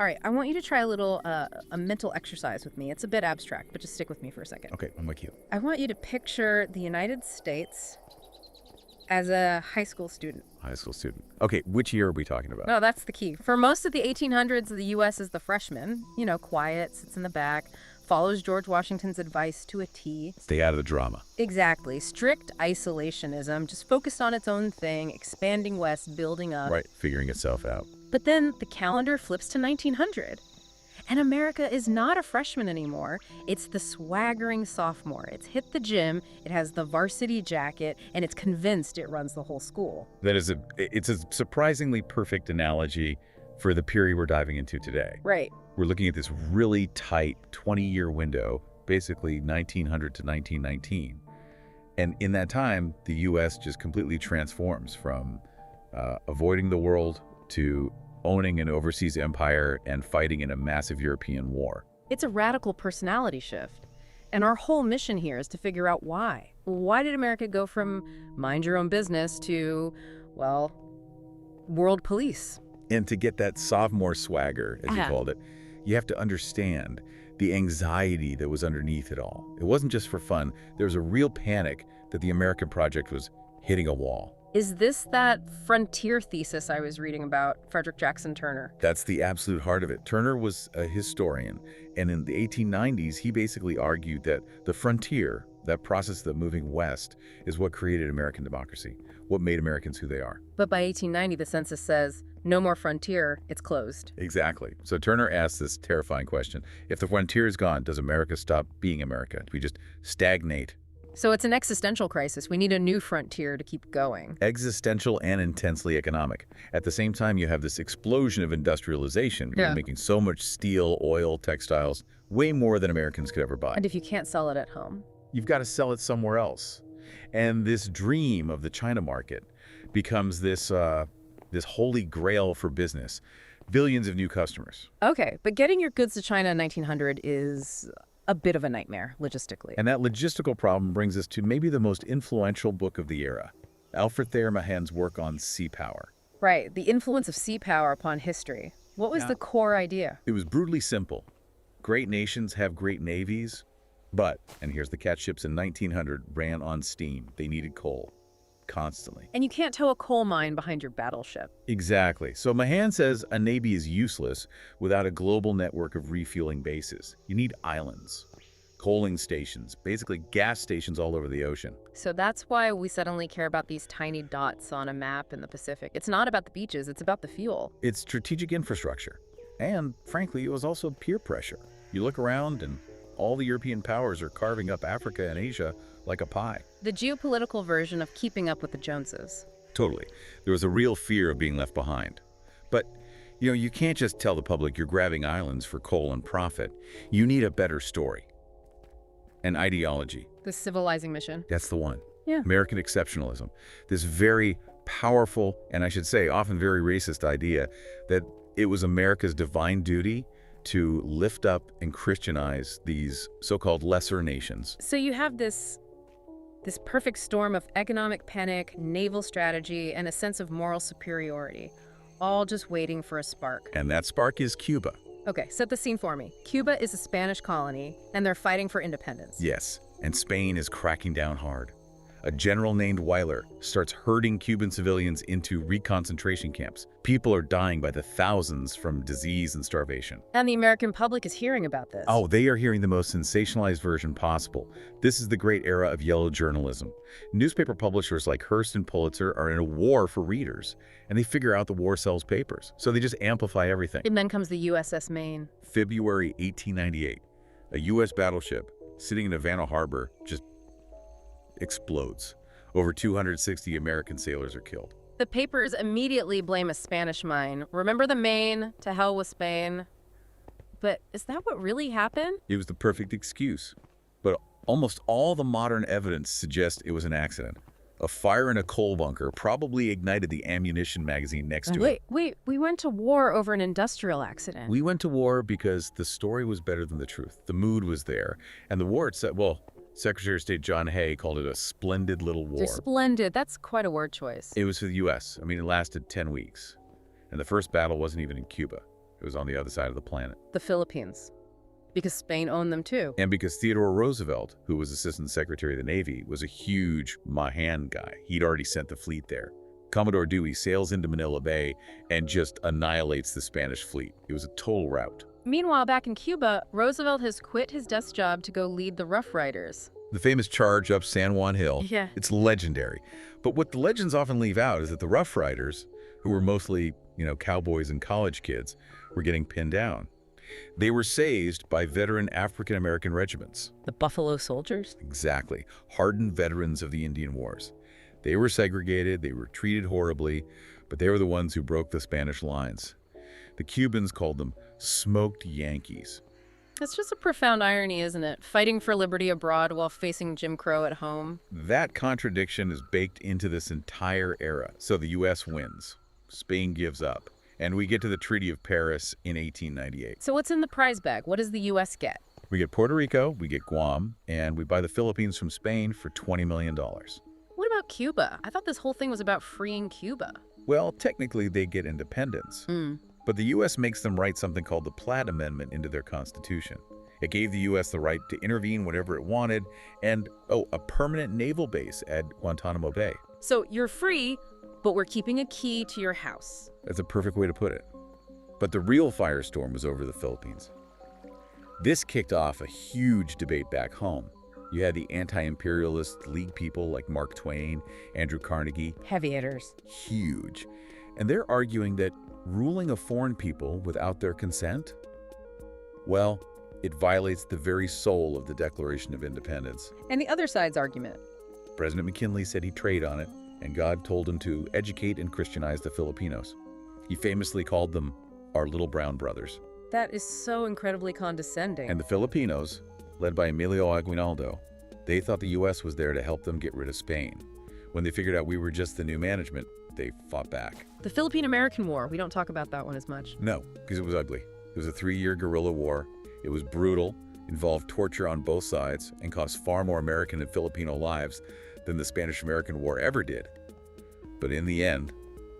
All right, I want you to try a little a mental exercise with me. It's a bit abstract, but just stick with me for a second. Okay, I'm with you. I want you to picture the United States as a high school student. High school student. Okay, which year are we talking about? No, that's the key. For most of the 1800s, the U.S. is the freshman. You know, quiet, sits in the back, follows George Washington's advice to a T. Stay out of the drama. Exactly. Strict isolationism, just focused on its own thing, expanding west, building up. Right, figuring itself out. But then the calendar flips to 1900. And America is not a freshman anymore. It's the swaggering sophomore. It's hit the gym, it has the varsity jacket, and it's convinced it runs the whole school. It's a surprisingly perfect analogy for the period we're diving into today. Right. We're looking at this really tight 20-year window, basically 1900 to 1919. And in that time, the U.S. just completely transforms from avoiding the world to owning an overseas empire and fighting in a massive European war. It's a radical personality shift. And our whole mission here is to figure out why. Why did America go from mind your own business to, well, world police? And to get that sophomore swagger, as you called it, you have to understand the anxiety that was underneath it all. It wasn't just for fun. There was a real panic that the American project was hitting a wall. Is this that frontier thesis I was reading about, Frederick Jackson Turner? That's the absolute heart of it. Turner was a historian, and in the 1890s, he basically argued that the frontier, that process of moving west, is what created American democracy, what made Americans who they are. But by 1890, the census says, no more frontier, it's closed. Exactly. So Turner asked this terrifying question. If the frontier is gone, does America stop being America? Do we just stagnate? So it's an existential crisis. We need a new frontier to keep going. Existential and intensely economic. At the same time, you have this explosion of industrialization. We're making so much steel, oil, textiles, way more than Americans could ever buy. And if you can't sell it at home? You've got to sell it somewhere else. And this dream of the China market becomes this holy grail for business. Billions of new customers. Okay, but getting your goods to China in 1900 is a bit of a nightmare, logistically. And that logistical problem brings us to maybe the most influential book of the era, Alfred Thayer Mahan's work on sea power. Right, the influence of sea power upon history. What was the core idea? It was brutally simple. Great nations have great navies, but, and here's the catch, ships in 1900 ran on steam. They needed coal, constantly. And you can't tow a coal mine behind your battleship. Exactly. So Mahan says a navy is useless without a global network of refueling bases. You need islands, coaling stations, basically gas stations all over the ocean. So that's why we suddenly care about these tiny dots on a map in the Pacific. It's not about the beaches, it's about the fuel. It's strategic infrastructure. And frankly, it was also peer pressure. You look around and all the European powers are carving up Africa and Asia like a pie. The geopolitical version of keeping up with the Joneses. Totally. There was a real fear of being left behind. But, you can't just tell the public you're grabbing islands for coal and profit. You need a better story. An ideology. The civilizing mission. That's the one. Yeah. American exceptionalism. This very powerful, and I should say often very racist idea that it was America's divine duty to lift up and Christianize these so-called lesser nations. So you have this perfect storm of economic panic, naval strategy, and a sense of moral superiority, all just waiting for a spark. And that spark is Cuba. Okay, set the scene for me. Cuba is a Spanish colony, and they're fighting for independence. Yes, and Spain is cracking down hard. A general named Weyler starts herding Cuban civilians into reconcentration camps. People are dying by the thousands from disease and starvation. And the American public is hearing about this. Oh, they are hearing the most sensationalized version possible. This is the great era of yellow journalism. Newspaper publishers like Hearst and Pulitzer are in a war for readers, and they figure out the war sells papers, so they just amplify everything. And then comes the USS Maine. February 1898, a U.S. battleship sitting in Havana Harbor just explodes. Over 260 American sailors are killed. The papers immediately blame a Spanish mine. Remember the Maine? To hell with Spain. But is that what really happened? It was the perfect excuse. But almost all the modern evidence suggests it was an accident. A fire in a coal bunker probably ignited the ammunition magazine next to it. Wait, we went to war over an industrial accident. We went to war because the story was better than the truth. The mood was there. And the war itself, well, Secretary of State John Hay called it a splendid little war. Splendid. That's quite a word choice. It was for the U.S. I mean, it lasted 10 weeks. And the first battle wasn't even in Cuba. It was on the other side of the planet. The Philippines. Because Spain owned them too. And because Theodore Roosevelt, who was Assistant Secretary of the Navy, was a huge Mahan guy. He'd already sent the fleet there. Commodore Dewey sails into Manila Bay and just annihilates the Spanish fleet. It was a total rout. Meanwhile, back in Cuba, Roosevelt has quit his desk job to go lead the Rough Riders. The famous charge up San Juan Hill. Yeah. It's legendary. But what the legends often leave out is that the Rough Riders, who were mostly, cowboys and college kids, were getting pinned down. They were saved by veteran African-American regiments. The Buffalo Soldiers? Exactly. Hardened veterans of the Indian Wars. They were segregated, they were treated horribly, but they were the ones who broke the Spanish lines. The Cubans called them smoked Yankees. That's just a profound irony, isn't it? Fighting for liberty abroad while facing Jim Crow at home. That contradiction is baked into this entire era. So the U.S. wins. Spain gives up. And we get to the Treaty of Paris in 1898. So what's in the prize bag? What does the U.S. get? We get Puerto Rico, we get Guam, and we buy the Philippines from Spain for $20 million. What about Cuba? I thought this whole thing was about freeing Cuba. Well, technically they get independence. But the U.S. makes them write something called the Platt Amendment into their constitution. It gave the U.S. the right to intervene whenever it wanted, and, a permanent naval base at Guantanamo Bay. So you're free, but we're keeping a key to your house. That's a perfect way to put it. But the real firestorm was over the Philippines. This kicked off a huge debate back home. You had the anti-imperialist League people like Mark Twain, Andrew Carnegie. Heavy hitters. Huge. And they're arguing that ruling a foreign people without their consent, well, it violates the very soul of the Declaration of Independence. And the other side's argument? President McKinley said he'd trade on it, and God told him to educate and Christianize the Filipinos. He famously called them our little brown brothers. That is so incredibly condescending. And the Filipinos, led by Emilio Aguinaldo, they thought the U.S. was there to help them get rid of Spain. When they figured out we were just the new management, they fought back. The Philippine-American War, we don't talk about that one as much. No, because it was ugly. It was a 3-year guerrilla war. It was brutal, involved torture on both sides, and cost far more American and Filipino lives than the Spanish-American War ever did. But in the end,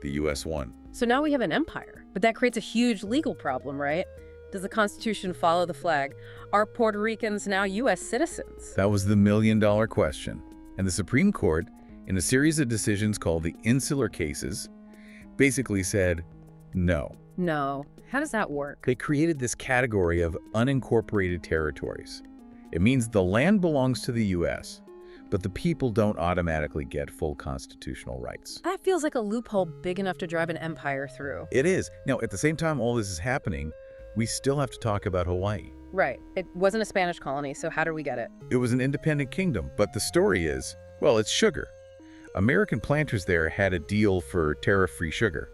the U.S. won. So now we have an empire, but that creates a huge legal problem, right? Does the Constitution follow the flag? Are Puerto Ricans now U.S. citizens? That was the million-dollar question. And the Supreme Court, in a series of decisions called the Insular Cases, basically said no. No. How does that work? They created this category of unincorporated territories. It means the land belongs to the U.S., but the people don't automatically get full constitutional rights. That feels like a loophole big enough to drive an empire through. It is. Now, at the same time all this is happening, we still have to talk about Hawaii. Right. It wasn't a Spanish colony, so how do we get it? It was an independent kingdom, but the story is, well, it's sugar. American planters there had a deal for tariff-free sugar.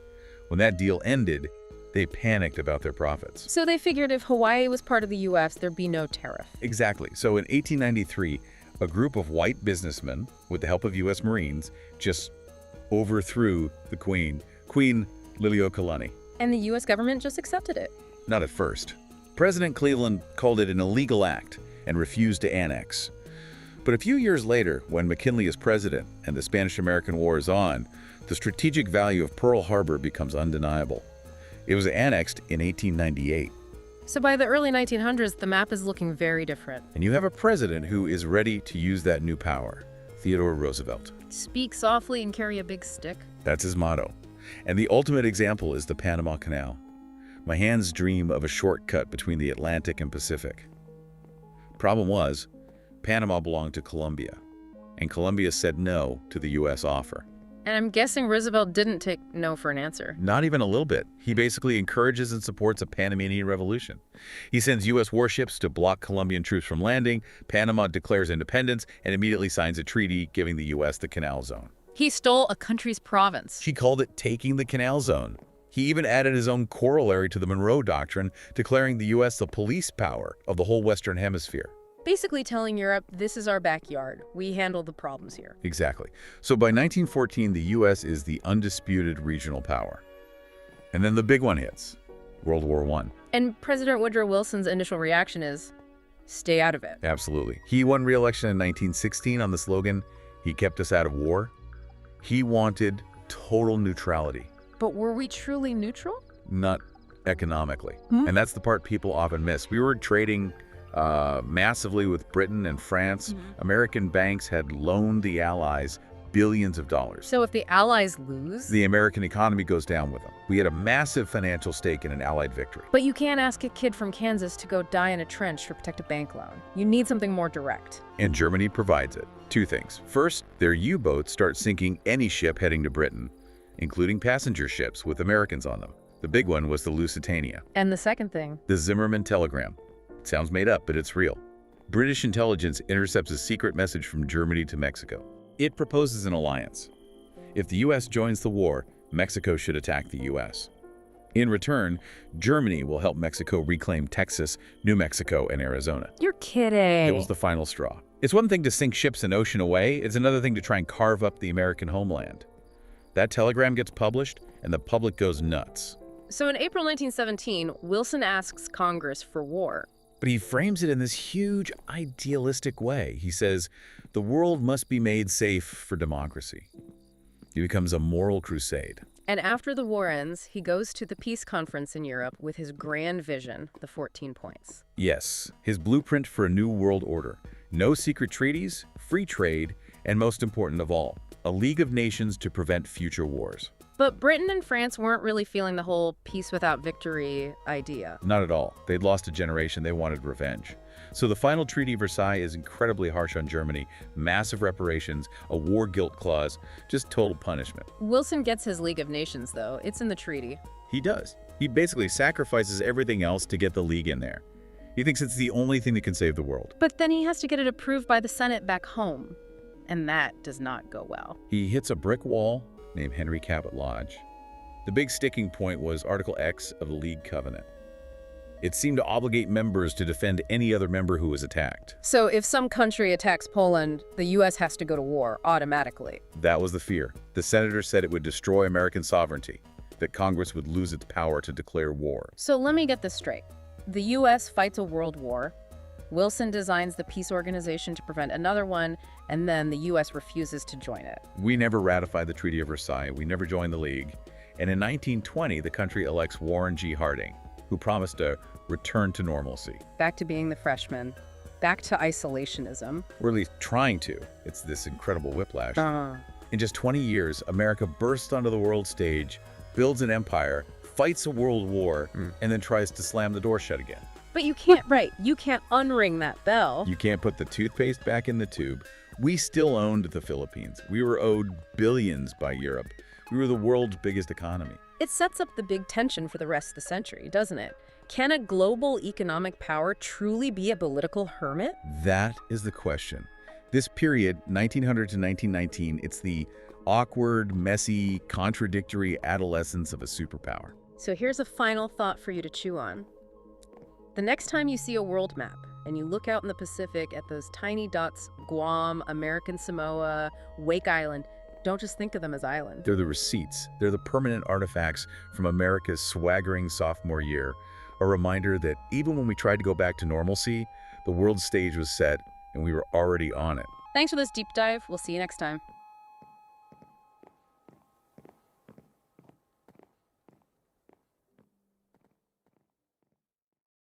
When that deal ended, they panicked about their profits. So they figured if Hawaii was part of the U.S., there'd be no tariff. Exactly. So in 1893, a group of white businessmen, with the help of U.S. Marines, just overthrew the Queen Liliuokalani. And the U.S. government just accepted it. Not at first. President Cleveland called it an illegal act and refused to annex. But a few years later, when McKinley is president and the Spanish-American War is on, the strategic value of Pearl Harbor becomes undeniable. It was annexed in 1898. So by the early 1900s, the map is looking very different. And you have a president who is ready to use that new power, Theodore Roosevelt. Speak softly and carry a big stick. That's his motto. And the ultimate example is the Panama Canal. Mahan's dream of a shortcut between the Atlantic and Pacific. Problem was, Panama belonged to Colombia, and Colombia said no to the U.S. offer. And I'm guessing Roosevelt didn't take no for an answer. Not even a little bit. He basically encourages and supports a Panamanian revolution. He sends U.S. warships to block Colombian troops from landing. Panama declares independence and immediately signs a treaty giving the U.S. the Canal Zone. He stole a country's province. He called it taking the Canal Zone. He even added his own corollary to the Monroe Doctrine, declaring the U.S. the police power of the whole Western Hemisphere. Basically telling Europe, this is our backyard. We handle the problems here. Exactly. So by 1914, the U.S. is the undisputed regional power. And then the big one hits, World War I. And President Woodrow Wilson's initial reaction is, stay out of it. Absolutely. He won re-election in 1916 on the slogan, "He kept us out of war." He wanted total neutrality. But were we truly neutral? Not economically. Hmm? And that's the part people often miss. We were trading massively with Britain and France. American banks had loaned the Allies billions of dollars. So if the Allies lose? The American economy goes down with them. We had a massive financial stake in an Allied victory. But you can't ask a kid from Kansas to go die in a trench to protect a bank loan. You need something more direct. And Germany provides it. Two things. First, their U-boats start sinking any ship heading to Britain, including passenger ships with Americans on them. The big one was the Lusitania. And the second thing? The Zimmermann telegram. It sounds made up, but it's real. British intelligence intercepts a secret message from Germany to Mexico. It proposes an alliance. If the U.S. joins the war, Mexico should attack the U.S. In return, Germany will help Mexico reclaim Texas, New Mexico, and Arizona. You're kidding. It was the final straw. It's one thing to sink ships an ocean away. It's another thing to try and carve up the American homeland. That telegram gets published, and the public goes nuts. So in April 1917, Wilson asks Congress for war. But he frames it in this huge, idealistic way. He says, the world must be made safe for democracy. It becomes a moral crusade. And after the war ends, he goes to the peace conference in Europe with his grand vision, the 14 points. Yes, his blueprint for a new world order. No secret treaties, free trade, and most important of all, a League of Nations to prevent future wars. But Britain and France weren't really feeling the whole peace without victory idea. Not at all. They'd lost a generation. They wanted revenge. So the final Treaty of Versailles is incredibly harsh on Germany. Massive reparations, a war guilt clause, just total punishment. Wilson gets his League of Nations, though. It's in the treaty. He does. He basically sacrifices everything else to get the League in there. He thinks it's the only thing that can save the world. But then he has to get it approved by the Senate back home. And that does not go well. He hits a brick wall named Henry Cabot Lodge. The big sticking point was Article X of the League Covenant. It seemed to obligate members to defend any other member who was attacked. So if some country attacks Poland, the U.S. has to go to war automatically. That was the fear. The senators said it would destroy American sovereignty, that Congress would lose its power to declare war. So let me get this straight. The U.S. fights a world war. Wilson designs the peace organization to prevent another one, and then the U.S. refuses to join it. We never ratified the Treaty of Versailles. We never joined the League. And in 1920, the country elects Warren G. Harding, who promised a return to normalcy. Back to being the freshman. Back to isolationism. Or at least trying to. It's this incredible whiplash. In just 20 years, America bursts onto the world stage, builds an empire, fights a world war, and then tries to slam the door shut again. But you can't, you can't unring that bell. You can't put the toothpaste back in the tube. We still owned the Philippines. We were owed billions by Europe. We were the world's biggest economy. It sets up the big tension for the rest of the century, doesn't it? Can a global economic power truly be a political hermit? That is the question. This period, 1900 to 1919, it's the awkward, messy, contradictory adolescence of a superpower. So here's a final thought for you to chew on. The next time you see a world map and you look out in the Pacific at those tiny dots, Guam, American Samoa, Wake Island, don't just think of them as islands. They're the receipts. They're the permanent artifacts from America's swaggering sophomore year. A reminder that even when we tried to go back to normalcy, the world stage was set and we were already on it. Thanks for this deep dive. We'll see you next time.